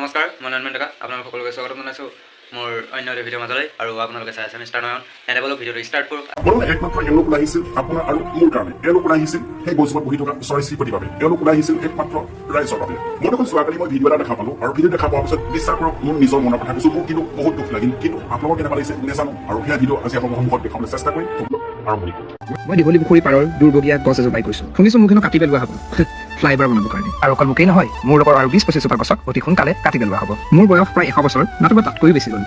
নমস্কাৰ, মই নয়ন ডেকা। আপোনালোক সকলোকে স্বাগতম জনাইছোঁ মোৰ অন্য এটা ভিডিঅ'ৰ মাজলৈ। আৰু আপোনালোকে চাই আছে মিষ্টাৰ নয়ন। এনে বলক ভিডিঅ'টো ষ্টাৰ্ট কৰোঁ। আপোনালোকে একমাত্ৰ এওঁলোক ওলাই আহিছিল আপোনাৰ আৰু মোৰ কাৰণে। এওঁলোক ওলাই আহিছিল সেই গছজোপাত বহি থকা চৰাই চিৰিকটিৰ বাবে। এওঁলোক ওলাই আহিছিল একমাত্ৰ ৰাইজৰ বাবে। মই দেখোন যোৱাকালি মই ভিডিঅ' এটা দেখা পালোঁ আৰু ভিডিঅ' দেখা পোৱাৰ পিছত বিশ্বাস কৰক মোৰ নিজৰ মনৰ কথা কৈছোঁ, মোৰ কিন্তু বহুত দুখ লাগিল। কিন্তু আপোনালোকৰ কেনেকুৱা লাগিছে নেজানো, আৰু সেয়া ভিডিঅ' আজি আপোনালোকৰ সন্মুখত দেখাবলৈ চেষ্টা কৰিম। আৰম্ভণি কৰোঁ। মই দীঘলী পুখুৰী পাৰৰ দুৰ্ভগীয়া গছ এজোপাই কৈছোঁ। শুনিছোঁ মোক হেনো কাটি পেলোৱা হ'ব ফ্লাইঅভাৰ বনাবৰ কাৰণে। আৰু অকল মোকেই নহয়, মোৰ লগৰ আৰু 20-25 জোপা গছক অতি সোনকালে কাটি পেলোৱা হ'ব। মোৰ বয়স প্ৰায় 100 বছৰ, নতুবা তাতকৈও বেছি হ'ল।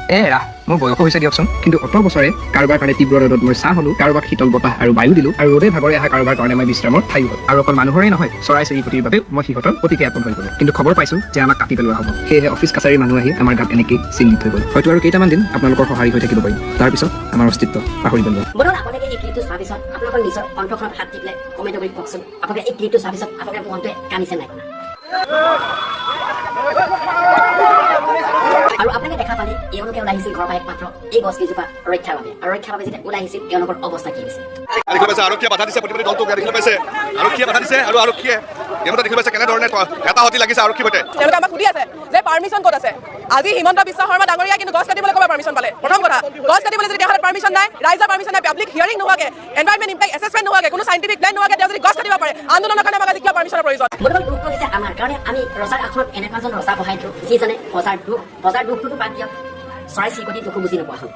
মোৰ বয়স হৈছে দিয়কচোন, কিন্তু অত বছৰে কাৰোবাৰ কাৰণে তীব্ৰ ৰ'দত মই ছাঁ হ'লো, কাৰোবাক শীতল বতাহ আৰু বায়ু দিলোঁ, আৰু ৰ'দে ভাগৰে অহা কাৰোবাৰ কাৰণে মই বিশ্ৰামৰ ঠাই হ'ল। আৰু অকল মানুহৰেই নহয়, চৰাই চিৰিকটিৰ বাবেও মই সিহঁতৰ অতিকে আপোন হৈ গ'লো। কিন্তু খবৰ পাইছোঁ যে আমাক কাটি পেলোৱা হ'ব। সেয়েহে অফিচ কাছাৰীৰ মানুহ আহি আমাৰ গাত এনেকেই চিন্তিত হৈ গ'ল। হয়তো আৰু কেইটামান দিন আপোনালোকৰ সহায় হৈ থাকিব পাৰিম, তাৰপিছত আমাৰ অস্তিত্ব পাহৰি পেলোৱা। বৰং আপোনালোকে এই ক্লিপটো চোৱাৰ পিছত আপোনালোকৰ নিজৰ কণ্ঠখনত হাত দি পেলাই কমেণ্ট কৰি কওকচোন, আপোনালোকে এই ক্লিপটো চোৱাৰ পিছত আপোনালোকৰ মনটোৱে কান্দিছে নাই কৰা। আৰু আপোনালোকে দেখা পালে এওঁলোকে ওলাই আহিছিল ঘৰৰ পৰা একমাত্ৰ এই গছ কেইজোপা ৰক্ষাৰ বাবে। আৰু ৰক্ষাৰ বাবে যেতিয়া ওলাই আহিছিল এওঁলোকৰ অৱস্থা কি হৈছে। আৰক্ষীয়ে বাধা দিছে, প্ৰতিবাদী দলটোক দেখিবলৈ পাইছে। আৰক্ষীয়ে বাধা দিছে আৰু আৰক্ষীয়ে ইহঁতে দেখিবলৈ পাইছে কেনেধৰণে হেতাহতি লাগিছে আৰক্ষীৰ সৈতে। তেওঁলোকে আমাক সুধি আছে যে পাৰ্মিশ্যন ক'ত আছে। আজি হিমন্ত বিশ্ব শৰ্মা ডাঙৰীয়া কিন্তু গছ কাটিবলৈ ক'ৰবাত পাৰ্মিশ্যন পালে। প্ৰথম কথা, গছ কাটিবলৈ যদি দেশত পাৰ্মিশ্যন নাই, ৰাইজৰ পাৰ্মিশ্যন নাই, পাব্লিক হিয়াৰিং নোহোৱাকৈ, এনভাইৰনমেণ্ট ইম্পেক্ট এছেছমেণ্ট নোহোৱাকৈ, কোনো চাইণ্টিফিক প্লেন নোহোৱাকৈ তেওঁ যদি গছ কাটিব পাৰে, আন্দোলনৰ কাৰণে আমাক আজি কিয় পাৰ্মিশ্যনৰ প্ৰয়োজন। বৰ্তমান দুখ কৰিছে আমাৰ কাৰণে আমি ৰজাৰ আসনত এনেকুৱা এজন ৰজা বহাই দিলোঁ যিজনে প্ৰজাৰ দুখটোতো বাদ দিয়ক, চৰাই চিৰিকটি দুখো বুজি নোপোৱা হ'ল।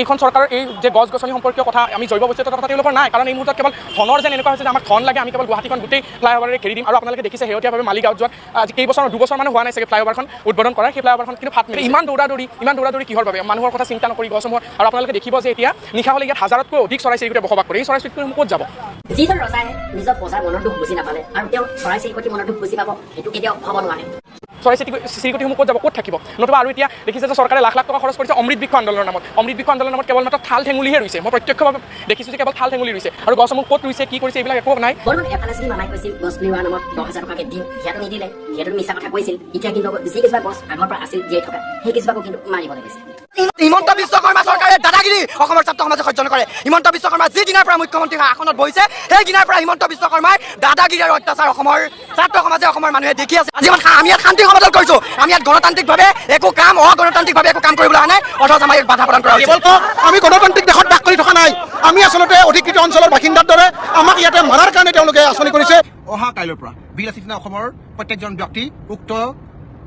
এইখন চৰকাৰৰ এই যে গছ গছনি সম্পৰ্কীয় কথা, আমি জৈৱ বৈচিত্ৰ্যৰ কথা তেওঁলোকৰ নাই। কাৰণ এই মুহূৰ্তত কেৱল ধনৰ যেন এনেকুৱা হৈছে যে আমাক ধন লাগে, আমি কেৱল গুৱাহাটীখন গোটেই ফ্লাইঅভাৰে ঘেৰি দিম। আৰু আপোনালোকে দেখিছে শেহতীয়াভাৱে মালিগাঁৱত যোৱা আজি কেইবছৰ 2 বছৰ হোৱা নাই চাগে ফ্লাইঅভাৰখন উদ্বোধন কৰা। সেই ফ্লাইঅভাৰখন কিন্তু ফাট মেলিলে। ইমান দৌৰা-দৌৰি কিহৰ বাবে? মানুহৰ কথা চিন্তা নকৰি গছসমূহ। আৰু আপোনালোকে দেখিব যে এতিয়া নিশা হ'লে ইয়াত 1000তকৈ অধিক চৰাই চিৰিকটিয়ে বসবাস কৰে। এই চৰাই চিৰিকটিসমূহ ক'ত যাব? যিজন ৰজাই নিজৰ প্ৰজাৰ মনৰ দুখ বুজি নাপালে আৰু তেওঁ চৰাই চিৰিকটি মনৰ দুখ বুজি পাব, সেইটো কেতিয়াও হ'ব নোৱাৰে। চৰাই চিৰিকটিসমূহ ক'ত যাব, ক'ত থাকিব? নতুবা আৰু এতিয়া দেখিছে যে চৰকাৰে লাখ লাখ টকা খৰচ কৰিছে অমৃত বৃক্ষ আন্দোলনৰ নামত। অমৃত বৃক্ষ আন্দোলনৰ নামত কেৱল মাত্ৰ থাল ঠেঙুলিহে ৰুইছে। মই প্ৰত্যক্ষভাৱে দেখিছোঁ যে কেৱল থাল ঠেঙুলি ৰুইছে, আৰু গছসমূহ ক'ত ৰুইছে, কি কৰিছে, এইবিলাক একো নাই। বৰ্তমান এফালে যদি মামাই কৈছিল গছ পুলি ৰোৱাৰ নামত 10,000 টকাকৈ দিম, সিহঁতে নিদিলে, সিহঁতে মিছা কথা কৈছিল। এতিয়া কিন্তু যি কিছুমান গছ আগৰ পৰা আছিল জীয়াই থকা, সেই কিছুমানকো কিন্তু মাৰিবলৈ গৈছে। হিমন্ত বিশ্ব শৰ্মা চৰকাৰে দাদাগিৰি অসমৰ ছাত্ৰ সমাজে সহ্য নকৰে। হিমন্ত বিশ্ব শৰ্মা যি দিনাৰ পৰা মুখ্যমন্ত্ৰী আসনত বহিছে, সেই দিনাৰ পৰা হিমন্ত বিশ্ব শৰ্মাৰ দাদাগিৰি আৰু অত্যাচাৰ অসমৰ ছাত্ৰ সমাজে, অসমৰ মানুহে দেখি আছে। আজি আমি ইয়াত শান্তি সমাধান কৰিছোঁ। আমি ইয়াত গণতান্ত্ৰিকভাৱে একো কাম, অগণতান্ত্ৰিকভাৱে একো কাম কৰিবলৈ অহা নাই, অথচ আমাৰ ইয়াত বাধা প্ৰদান কৰা হৈছে। আমি গণতান্ত্ৰিক দেশত বাস কৰি থকা নাই, আমি আচলতে অধিকৃত অঞ্চলৰ বাসিন্দাৰ দৰে আমাক ইয়াতে মাৰাৰ কাৰণে তেওঁলোকে আঁচনি কৰিছে। অহা কাইলৈৰ পৰা বিলাসীদিনা অসমৰ প্ৰত্যেকজন ব্যক্তি উক্ত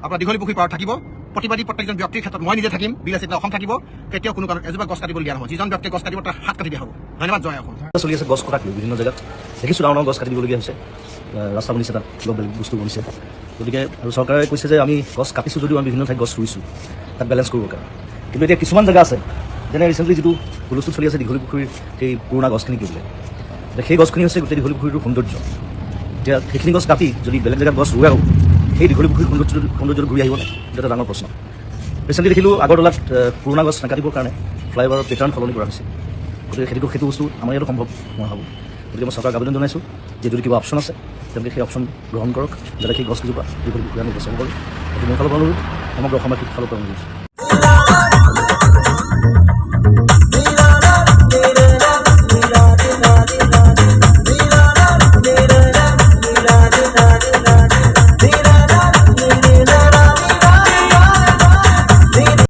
আপোনাৰ দীঘলী পুখুৰী পাৰত থাকিব। প্ৰতিবাদী প্ৰত্যেকজন ব্যক্তিৰ ক্ষেত্ৰত মই নিজে থাকিম, বিলাসীদিনা অসম থাকিব। কেতিয়াও কোনো কাৰণত এজোপা গছ কাটিবলৈ দিয়া নহ'ব। যিজন ব্যক্তিয়ে গছ কাটিব তাৰ হাত কাটি দিয়া হ'ব। ধন্যবাদ। জয় অসম। চলি আছে গছ কটাক লৈ বিভিন্ন জেগাত দেখিছোঁ ডাঙৰ গছ কাটি দিবলগীয়া হৈছে। ৰাস্তা বনিছে, তাত অলপ বেলেগ বস্তু বনিছে। গতিকে আৰু চৰকাৰে কৈছে যে আমি গছ কাটিছোঁ যদিও আমি বিভিন্ন ঠাইত গছ ৰুইছোঁ, তাত বেলেঞ্চ কৰিবৰ কাৰণে। কিন্তু এতিয়া কিছুমান জেগা আছে, যেনে ৰিচেণ্টলি যিটো হুলস্থুল চলি আছে দীঘলী পুখুৰীৰ সেই পুৰণা গছখিনি কি বোলে, সেই গছখিনি হৈছে গোটেই দীঘলী পুখুৰীটোৰ সৌন্দৰ্য। এতিয়া সেইখিনি গছ কাটি যদি বেলেগ জেগাত গছ ৰুৱাও সেই দীঘলী পুখুৰীৰ সৌন্দৰ্যটো ঘূৰি আহিব নাই, সেইটো এটা ডাঙৰ প্ৰশ্ন। ৰিচেণ্টলি দেখিলোঁ আগৰতলাত পুৰণা গছ নাকাটিবৰ কাৰণে ফ্লাইঅভাৰৰ পেটাৰ্ণ সলনি কৰা হৈছে। গতিকে সেইটো বস্তু আমাৰ ইয়াতো সম্ভৱ নহ'ব। গতিকে মই চৰকাৰক আবেদন জনাইছোঁ যে যদি কিবা অপশ্যন আছে তেওঁলোকে সেই অপশ্যন গ্ৰহণ কৰক, যাতে সেই গছকেইজোপা দীঘলী পুখুৰী আমি বচাব পাৰোঁ। সেইটো মোৰ ফালৰ পৰা অনুৰোধ, সমগ্ৰ অসমবাসীৰ ফালৰ পৰা অনুৰোধ।